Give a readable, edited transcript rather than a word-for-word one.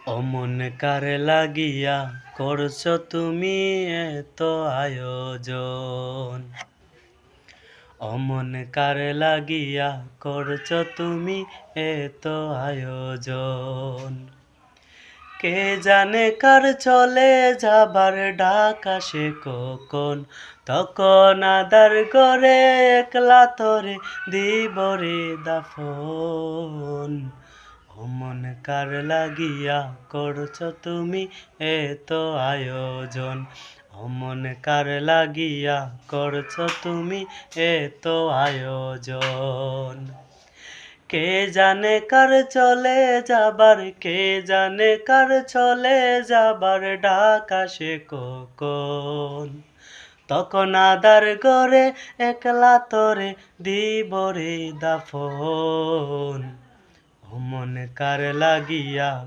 অমন কার লাগিয়া করছো তুমি এত আয়োজন। অমন কার লাগিয়া করছো তুমি এত আয়োজন। কে জানে কার চলে যাবার ডাক আসে কখন, তখন আদার করে একলা তোরে দিব রে দাফন। অমন কার লাগিয়া করছো তুমি এত আয়োজন। অমন কার লাগিয়া করছো তুমি এত আয়োজন। কে জানে কার চলে যাবার, কে জানে কার চলে যাবার ডাক আসে কখন, তখন আদার ঘরে একলা তোরে দিব রে দাফন। অমন কার লাগিয়া